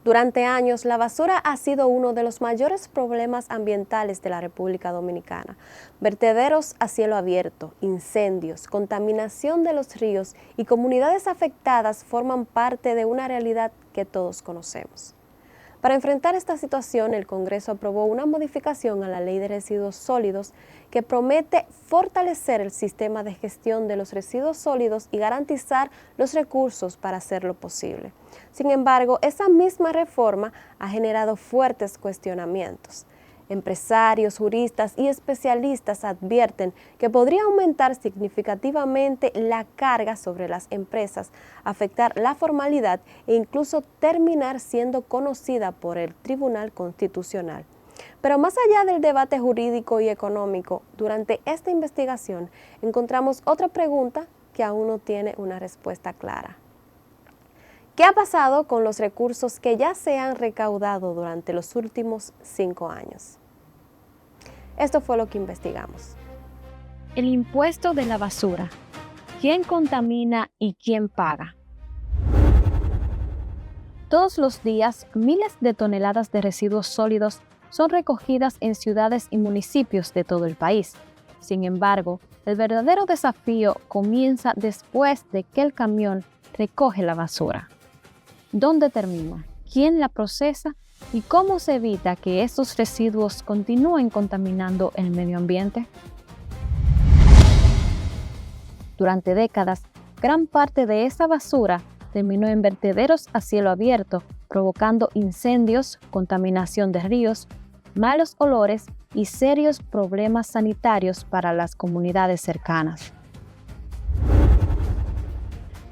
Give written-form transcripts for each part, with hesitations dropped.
Durante años, la basura ha sido uno de los mayores problemas ambientales de la República Dominicana. Vertederos a cielo abierto, incendios, contaminación de los ríos y comunidades afectadas forman parte de una realidad que todos conocemos. Para enfrentar esta situación, el Congreso aprobó una modificación a la Ley de Residuos Sólidos que promete fortalecer el sistema de gestión de los residuos sólidos y garantizar los recursos para hacerlo posible. Sin embargo, esa misma reforma ha generado fuertes cuestionamientos. Empresarios, juristas y especialistas advierten que podría aumentar significativamente la carga sobre las empresas, afectar la formalidad e incluso terminar siendo conocida por el Tribunal Constitucional. Pero más allá del debate jurídico y económico, durante esta investigación encontramos otra pregunta que aún no tiene una respuesta clara. ¿Qué ha pasado con los recursos que ya se han recaudado durante los últimos 5 años? Esto fue lo que investigamos. El impuesto de la basura. ¿Quién contamina y quién paga? Todos los días, miles de toneladas de residuos sólidos son recogidas en ciudades y municipios de todo el país. Sin embargo, el verdadero desafío comienza después de que el camión recoge la basura. ¿Dónde termina? ¿Quién la procesa? ¿Y cómo se evita que estos residuos continúen contaminando el medio ambiente? Durante décadas, gran parte de esa basura terminó en vertederos a cielo abierto, provocando incendios, contaminación de ríos, malos olores y serios problemas sanitarios para las comunidades cercanas.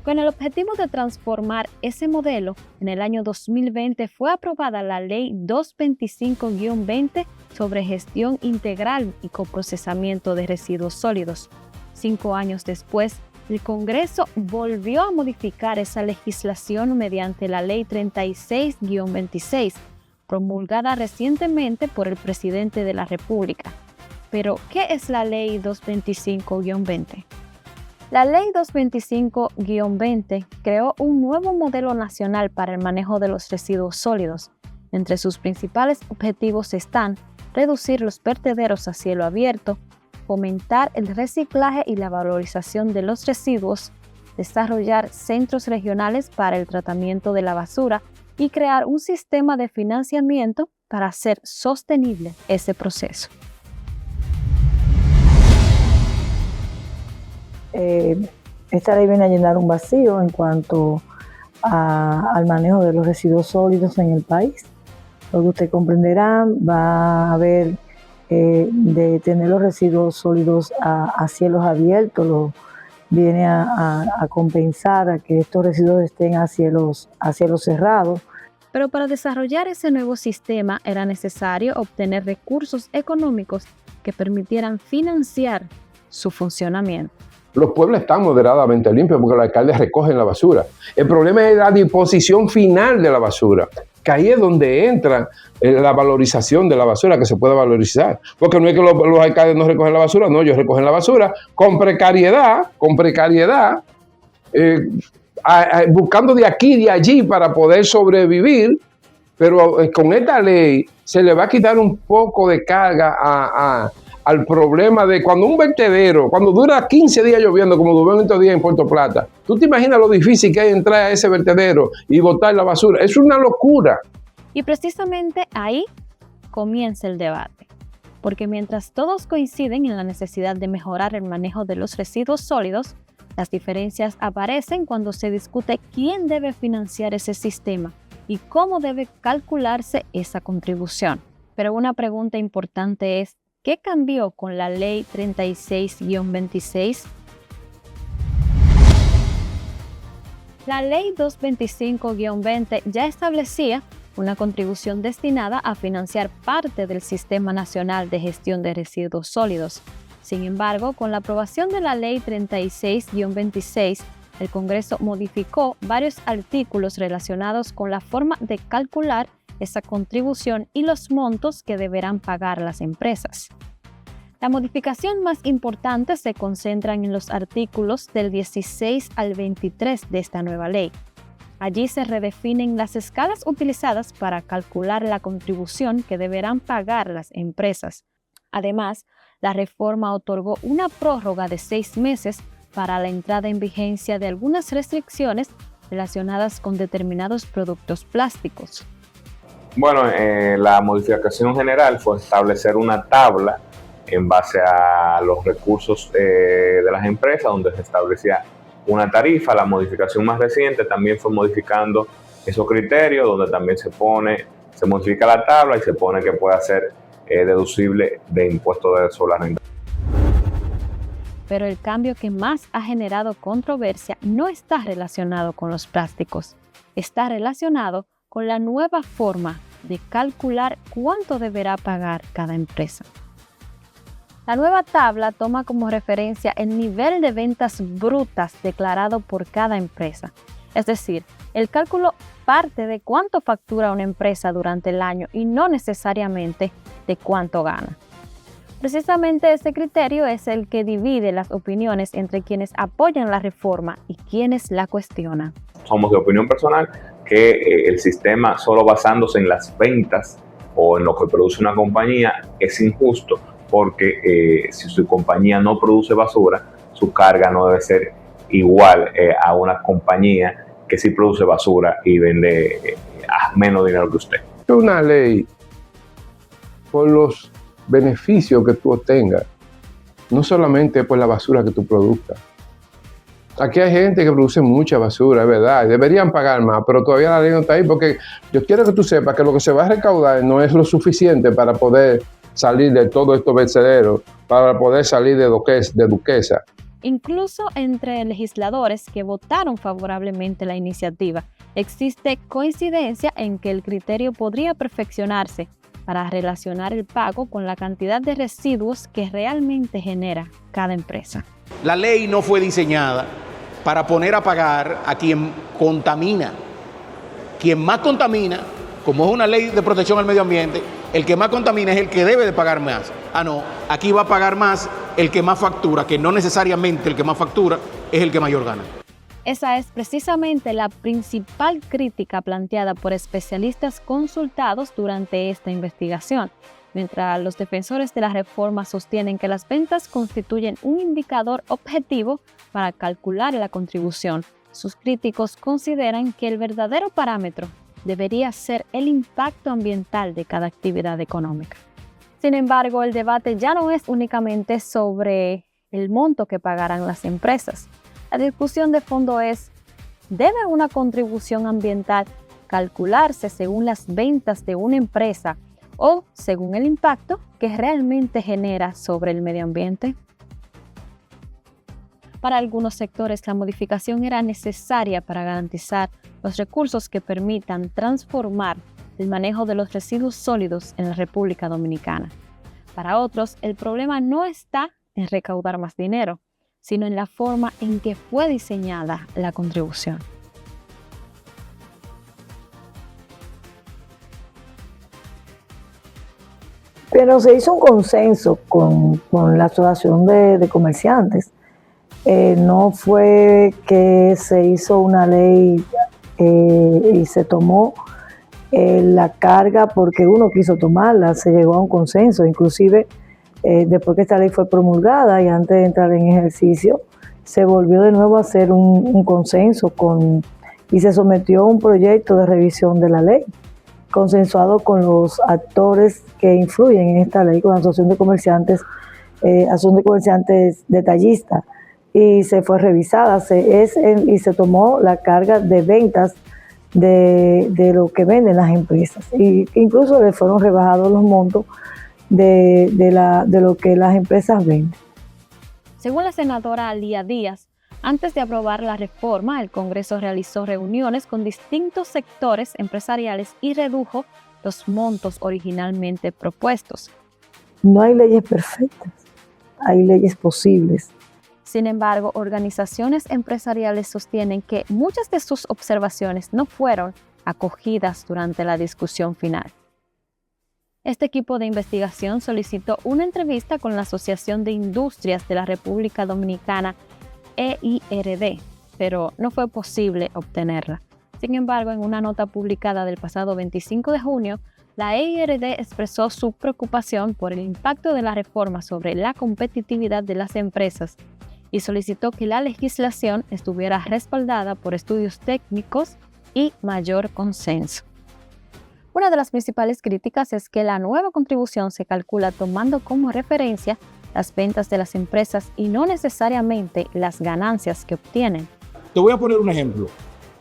Con el objetivo de transformar ese modelo, en el año 2020 fue aprobada la Ley 225-20 sobre gestión integral y coprocesamiento de residuos sólidos. 5 años después, el Congreso volvió a modificar esa legislación mediante la Ley 36-26, promulgada recientemente por el presidente de la República. Pero, ¿qué es la Ley 225-20? La Ley 225-20 creó un nuevo modelo nacional para el manejo de los residuos sólidos. Entre sus principales objetivos están reducir los vertederos a cielo abierto, fomentar el reciclaje y la valorización de los residuos, desarrollar centros regionales para el tratamiento de la basura y crear un sistema de financiamiento para hacer sostenible ese proceso. Esta ley viene a llenar un vacío en cuanto al manejo de los residuos sólidos en el país. Lo que usted comprenderá, va a haber de tener los residuos sólidos a cielos abiertos, viene a compensar a que estos residuos estén a cielos cerrados. Pero para desarrollar ese nuevo sistema era necesario obtener recursos económicos que permitieran financiar su funcionamiento. Los pueblos están moderadamente limpios porque los alcaldes recogen la basura. El problema es la disposición final de la basura, que ahí es donde entra la valorización de la basura, que se puede valorizar. Porque no es que los alcaldes no recogen la basura, no, ellos recogen la basura con precariedad, buscando de aquí y de allí para poder sobrevivir, pero con esta ley se le va a quitar un poco de carga al problema de cuando un vertedero, cuando dura 15 días lloviendo, como duró en estos días en Puerto Plata, ¿tú te imaginas lo difícil que es entrar a ese vertedero y botar la basura? Es una locura. Y precisamente ahí comienza el debate, porque mientras todos coinciden en la necesidad de mejorar el manejo de los residuos sólidos, las diferencias aparecen cuando se discute quién debe financiar ese sistema y cómo debe calcularse esa contribución. Pero una pregunta importante es, ¿qué cambió con la Ley 36-26? La Ley 225-20 ya establecía una contribución destinada a financiar parte del Sistema Nacional de Gestión de Residuos Sólidos. Sin embargo, con la aprobación de la Ley 36-26, el Congreso modificó varios artículos relacionados con la forma de calcular esa contribución y los montos que deberán pagar las empresas. La modificación más importante se concentra en los artículos del 16 al 23 de esta nueva ley. Allí se redefinen las escalas utilizadas para calcular la contribución que deberán pagar las empresas. Además, la reforma otorgó una prórroga de 6 meses para la entrada en vigencia de algunas restricciones relacionadas con determinados productos plásticos. Bueno, la modificación general fue establecer una tabla en base a los recursos de las empresas, donde se establecía una tarifa. La modificación más reciente también fue modificando esos criterios, donde también se modifica la tabla y se pone que pueda ser deducible de impuesto sobre la renta. Pero el cambio que más ha generado controversia no está relacionado con los plásticos, está relacionado con la nueva forma de calcular cuánto deberá pagar cada empresa. La nueva tabla toma como referencia el nivel de ventas brutas declarado por cada empresa. Es decir, el cálculo parte de cuánto factura una empresa durante el año y no necesariamente de cuánto gana. Precisamente este criterio es el que divide las opiniones entre quienes apoyan la reforma y quienes la cuestionan. Somos de opinión personal que el sistema solo basándose en las ventas o en lo que produce una compañía es injusto, porque si su compañía no produce basura, su carga no debe ser igual a una compañía que sí produce basura y vende a menos dinero que usted. Una ley por los beneficios que tú obtengas, no solamente por la basura que tú produzcas. Aquí hay gente que produce mucha basura, es verdad, deberían pagar más, pero todavía la ley no está ahí, porque yo quiero que tú sepas que lo que se va a recaudar no es lo suficiente para poder salir de todos estos vertederos, para poder salir de Duquesa. Incluso entre legisladores que votaron favorablemente la iniciativa, existe coincidencia en que el criterio podría perfeccionarse para relacionar el pago con la cantidad de residuos que realmente genera cada empresa. La ley no fue diseñada para poner a pagar a quien contamina. Quien más contamina, como es una ley de protección al medio ambiente, el que más contamina es el que debe de pagar más. No, aquí va a pagar más el que más factura, que no necesariamente el que más factura es el que mayor gana. Esa es precisamente la principal crítica planteada por especialistas consultados durante esta investigación, mientras los defensores de la reforma sostienen que las ventas constituyen un indicador objetivo para calcular la contribución. Sus críticos consideran que el verdadero parámetro debería ser el impacto ambiental de cada actividad económica. Sin embargo, el debate ya no es únicamente sobre el monto que pagarán las empresas. La discusión de fondo es, ¿debe una contribución ambiental calcularse según las ventas de una empresa o según el impacto que realmente genera sobre el medio ambiente? Para algunos sectores, la modificación era necesaria para garantizar los recursos que permitan transformar el manejo de los residuos sólidos en la República Dominicana. Para otros, el problema no está en recaudar más dinero, sino en la forma en que fue diseñada la contribución. Pero se hizo un consenso con la Asociación de Comerciantes. No fue que se hizo una ley y se tomó la carga porque uno quiso tomarla, se llegó a un consenso. Inclusive después que esta ley fue promulgada y antes de entrar en ejercicio, se volvió de nuevo a hacer un consenso y se sometió un proyecto de revisión de la ley, consensuado con los actores que influyen en esta ley, con la Asociación de Comerciantes Detallistas, y se fue revisada y se tomó la carga de ventas de lo que venden las empresas, y incluso le fueron rebajados los montos de lo que las empresas venden. Según la senadora Lía Díaz, antes de aprobar la reforma, el Congreso realizó reuniones con distintos sectores empresariales y redujo los montos originalmente propuestos. No hay leyes perfectas, hay leyes posibles. Sin embargo, organizaciones empresariales sostienen que muchas de sus observaciones no fueron acogidas durante la discusión final. Este equipo de investigación solicitó una entrevista con la Asociación de Industrias de la República Dominicana, EIRD, pero no fue posible obtenerla. Sin embargo, en una nota publicada del pasado 25 de junio, la EIRD expresó su preocupación por el impacto de la reforma sobre la competitividad de las empresas y solicitó que la legislación estuviera respaldada por estudios técnicos y mayor consenso. Una de las principales críticas es que la nueva contribución se calcula tomando como referencia las ventas de las empresas y no necesariamente las ganancias que obtienen. Te voy a poner un ejemplo.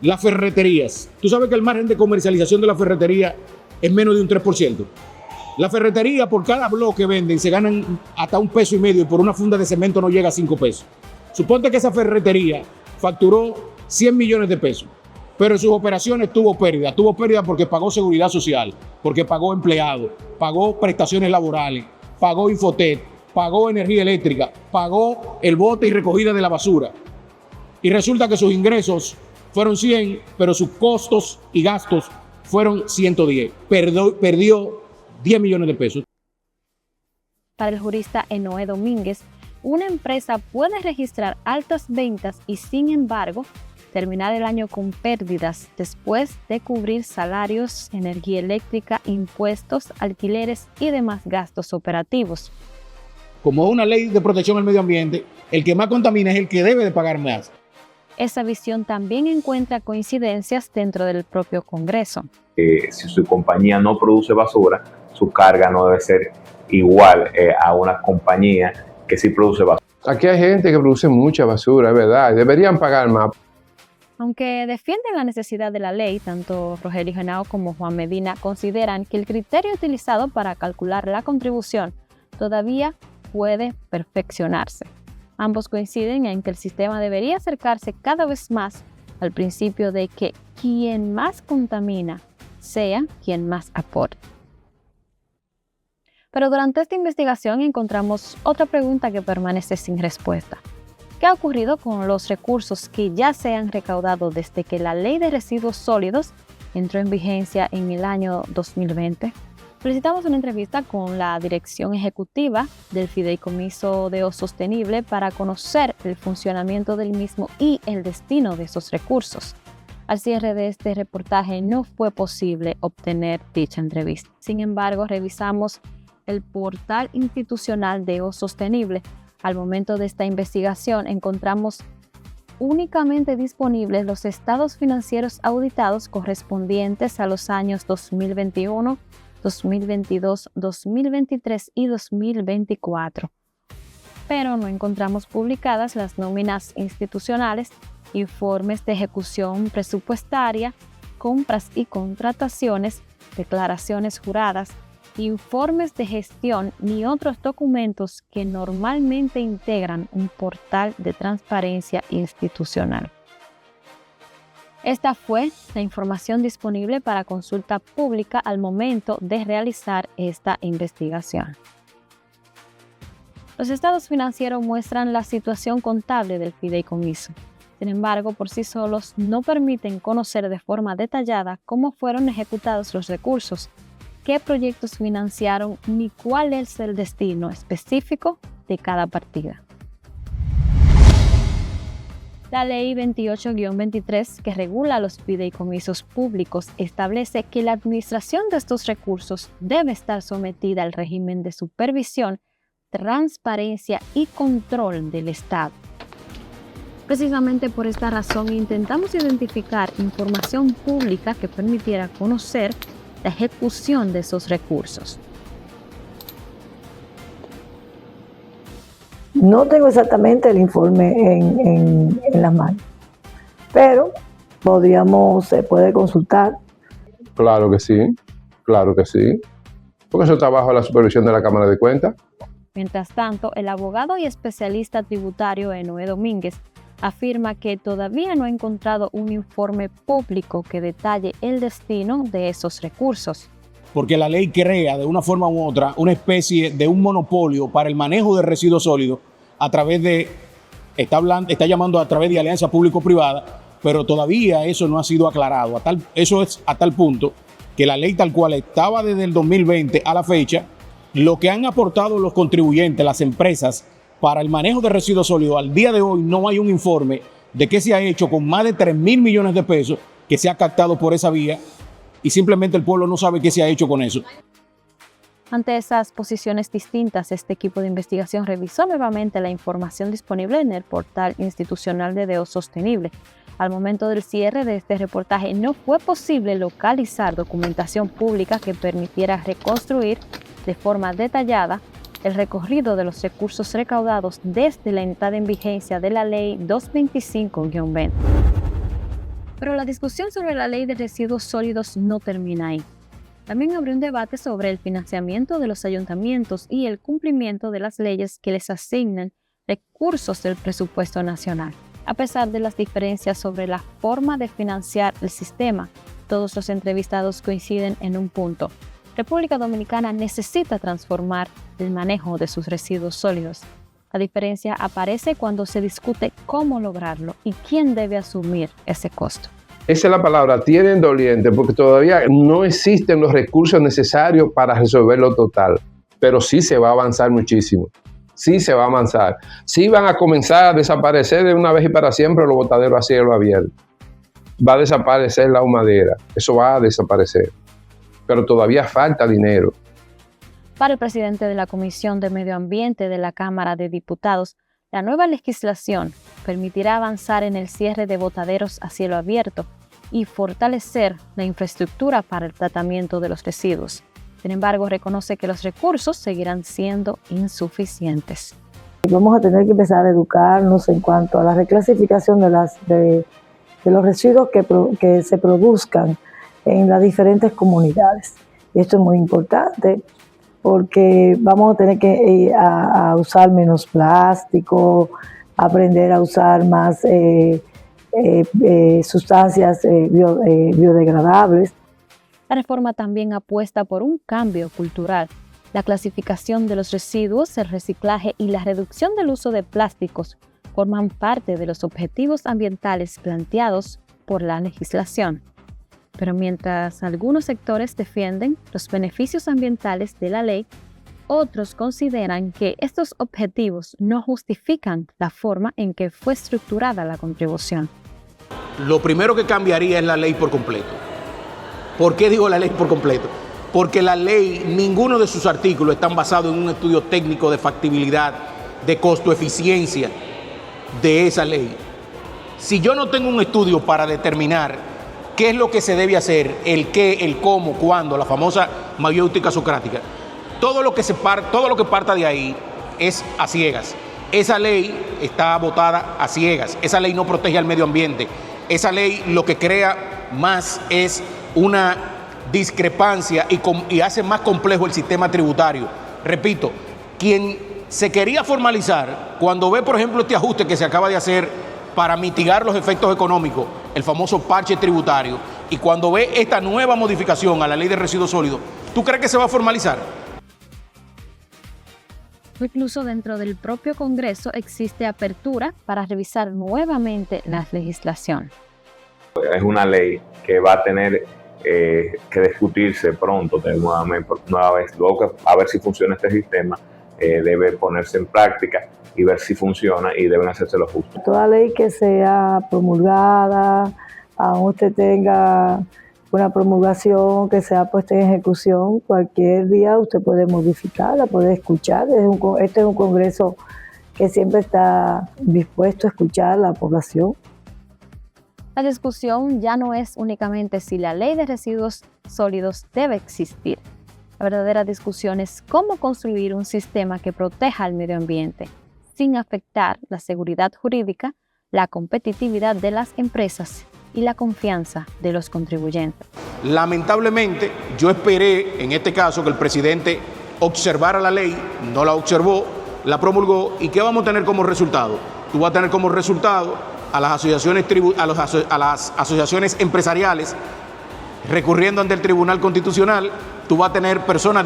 Las ferreterías. Tú sabes que el margen de comercialización de la ferretería es menos de un 3%. La ferretería, por cada bloque que venden, se ganan hasta $1.50 y por una funda de cemento no llega a $5. Suponte que esa ferretería facturó 100 millones de pesos, pero en sus operaciones tuvo pérdida porque pagó seguridad social, porque pagó empleados, pagó prestaciones laborales, pagó Infotet, pagó energía eléctrica, pagó el bote y recogida de la basura. Y resulta que sus ingresos fueron 100, pero sus costos y gastos fueron 110. Perdió 10 millones de pesos. Para el jurista Enoé Domínguez, una empresa puede registrar altas ventas y, sin embargo, terminar el año con pérdidas después de cubrir salarios, energía eléctrica, impuestos, alquileres y demás gastos operativos. Como es una ley de protección al medio ambiente, el que más contamina es el que debe de pagar más. Esa visión también encuentra coincidencias dentro del propio Congreso. Si su compañía no produce basura, su carga no debe ser igual a una compañía que sí produce basura. Aquí hay gente que produce mucha basura, es verdad, deberían pagar más. Aunque defienden la necesidad de la ley, tanto Rogelio Henao como Juan Medina consideran que el criterio utilizado para calcular la contribución todavía puede perfeccionarse. Ambos coinciden en que el sistema debería acercarse cada vez más al principio de que quien más contamina sea quien más aporte. Pero durante esta investigación encontramos otra pregunta que permanece sin respuesta. ¿Qué ha ocurrido con los recursos que ya se han recaudado desde que la Ley de Residuos Sólidos entró en vigencia en el año 2020? Solicitamos una entrevista con la dirección ejecutiva del Fideicomiso de O Sostenible para conocer el funcionamiento del mismo y el destino de esos recursos. Al cierre de este reportaje no fue posible obtener dicha entrevista. Sin embargo, revisamos el portal institucional de O Sostenible. Al momento de esta investigación encontramos únicamente disponibles los estados financieros auditados correspondientes a los años 2021, 2022, 2023 y 2024. Pero no encontramos publicadas las nóminas institucionales, informes de ejecución presupuestaria, compras y contrataciones, declaraciones juradas, informes de gestión ni otros documentos que normalmente integran un portal de transparencia institucional. Esta fue la información disponible para consulta pública al momento de realizar esta investigación. Los estados financieros muestran la situación contable del fideicomiso. Sin embargo, por sí solos no permiten conocer de forma detallada cómo fueron ejecutados los recursos, qué proyectos financiaron ni cuál es el destino específico de cada partida. La Ley 28-23, que regula los fideicomisos públicos, establece que la administración de estos recursos debe estar sometida al régimen de supervisión, transparencia y control del Estado. Precisamente por esta razón intentamos identificar información pública que permitiera conocer la ejecución de esos recursos. No tengo exactamente el informe en las manos, pero se puede consultar. Claro que sí, porque eso está bajo la supervisión de la Cámara de Cuentas. Mientras tanto, el abogado y especialista tributario Enoé Domínguez afirma que todavía no ha encontrado un informe público que detalle el destino de esos recursos. Porque la ley crea de una forma u otra una especie de un monopolio para el manejo de residuos sólidos a través de, está llamando a través de alianza público-privada, pero todavía eso no ha sido aclarado. Eso es a tal punto que la ley tal cual estaba desde el 2020 a la fecha, lo que han aportado los contribuyentes, las empresas, para el manejo de residuos sólidos, al día de hoy no hay un informe de qué se ha hecho con más de 3.000 millones de pesos que se ha captado por esa vía y simplemente el pueblo no sabe qué se ha hecho con eso. Ante esas posiciones distintas, este equipo de investigación revisó nuevamente la información disponible en el portal institucional de DEO Sostenible. Al momento del cierre de este reportaje, no fue posible localizar documentación pública que permitiera reconstruir de forma detallada el recorrido de los recursos recaudados desde la entrada en vigencia de la Ley 225-20. Pero la discusión sobre la Ley de Residuos Sólidos no termina ahí. También abrió un debate sobre el financiamiento de los ayuntamientos y el cumplimiento de las leyes que les asignan recursos del presupuesto nacional. A pesar de las diferencias sobre la forma de financiar el sistema, todos los entrevistados coinciden en un punto. República Dominicana necesita transformar el manejo de sus residuos sólidos. La diferencia aparece cuando se discute cómo lograrlo y quién debe asumir ese costo. Esa es la palabra, tienen doliente, porque todavía no existen los recursos necesarios para resolverlo total, pero sí se va a avanzar muchísimo, sí se va a avanzar, sí van a comenzar a desaparecer de una vez y para siempre los botaderos a cielo abierto, va a desaparecer la humadera, eso va a desaparecer, pero todavía falta dinero. Para el presidente de la Comisión de Medio Ambiente de la Cámara de Diputados, la nueva legislación permitirá avanzar en el cierre de botaderos a cielo abierto y fortalecer la infraestructura para el tratamiento de los residuos. Sin embargo, reconoce que los recursos seguirán siendo insuficientes. Vamos a tener que empezar a educarnos en cuanto a la reclasificación de los residuos que se produzcan en las diferentes comunidades. Y esto es muy importante porque vamos a tener que a usar menos plástico, aprender a usar más sustancias biodegradables. La reforma también apuesta por un cambio cultural. La clasificación de los residuos, el reciclaje y la reducción del uso de plásticos forman parte de los objetivos ambientales planteados por la legislación. Pero mientras algunos sectores defienden los beneficios ambientales de la ley, otros consideran que estos objetivos no justifican la forma en que fue estructurada la contribución. Lo primero que cambiaría es la ley por completo. ¿Por qué digo la ley por completo? Porque la ley, ninguno de sus artículos están basados en un estudio técnico de factibilidad, de costo-eficiencia de esa ley. Si yo no tengo un estudio para determinar qué es lo que se debe hacer, el qué, el cómo, cuándo, la famosa mayéutica socrática, todo lo que parta de ahí es a ciegas. Esa ley está votada a ciegas. Esa ley no protege al medio ambiente. Esa ley lo que crea más es una discrepancia y hace más complejo el sistema tributario. Repito, quien se quería formalizar, cuando ve, por ejemplo, este ajuste que se acaba de hacer para mitigar los efectos económicos, el famoso parche tributario, y cuando ve esta nueva modificación a la ley de residuos sólidos, ¿tú crees que se va a formalizar? Incluso dentro del propio Congreso existe apertura para revisar nuevamente la legislación. Es una ley que va a tener que discutirse pronto nueva vez. Luego, a ver si funciona este sistema, debe ponerse en práctica y ver si funciona y deben hacerse los ajustes. Toda ley que sea promulgada, aún usted tenga una promulgación que sea puesta en ejecución, cualquier día usted puede modificarla, puede escuchar. Este es un Congreso que siempre está dispuesto a escuchar a la población. La discusión ya no es únicamente si la ley de residuos sólidos debe existir. La verdadera discusión es cómo construir un sistema que proteja al medio ambiente, sin afectar la seguridad jurídica, la competitividad de las empresas y la confianza de los contribuyentes. Lamentablemente, yo esperé, en este caso, que el presidente observara la ley, no la observó, la promulgó, ¿y qué vamos a tener como resultado? Tú vas a tener como resultado a las asociaciones empresariales recurriendo ante el Tribunal Constitucional. Tú vas a tener personas,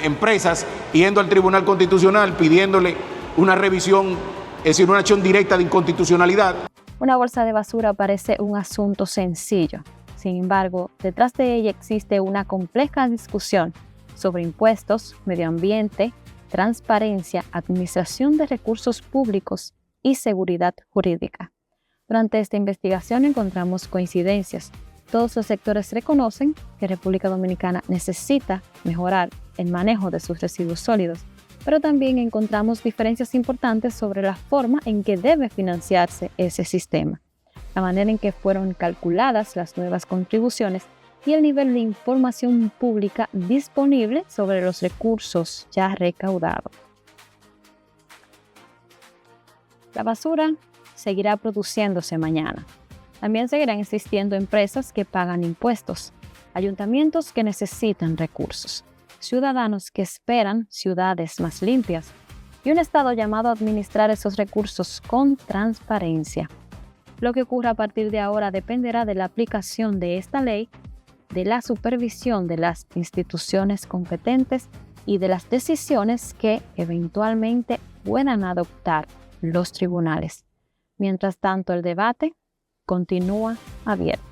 empresas, yendo al Tribunal Constitucional pidiéndole una revisión, es decir, una acción directa de inconstitucionalidad. Una bolsa de basura parece un asunto sencillo. Sin embargo, detrás de ella existe una compleja discusión sobre impuestos, medio ambiente, transparencia, administración de recursos públicos y seguridad jurídica. Durante esta investigación encontramos coincidencias. Todos los sectores reconocen que República Dominicana necesita mejorar el manejo de sus residuos sólidos, pero también encontramos diferencias importantes sobre la forma en que debe financiarse ese sistema, la manera en que fueron calculadas las nuevas contribuciones y el nivel de información pública disponible sobre los recursos ya recaudados. La basura seguirá produciéndose mañana. También seguirán existiendo empresas que pagan impuestos, ayuntamientos que necesitan recursos, ciudadanos que esperan ciudades más limpias y un Estado llamado a administrar esos recursos con transparencia. Lo que ocurra a partir de ahora dependerá de la aplicación de esta ley, de la supervisión de las instituciones competentes y de las decisiones que eventualmente puedan adoptar los tribunales. Mientras tanto, el debate continúa abierto.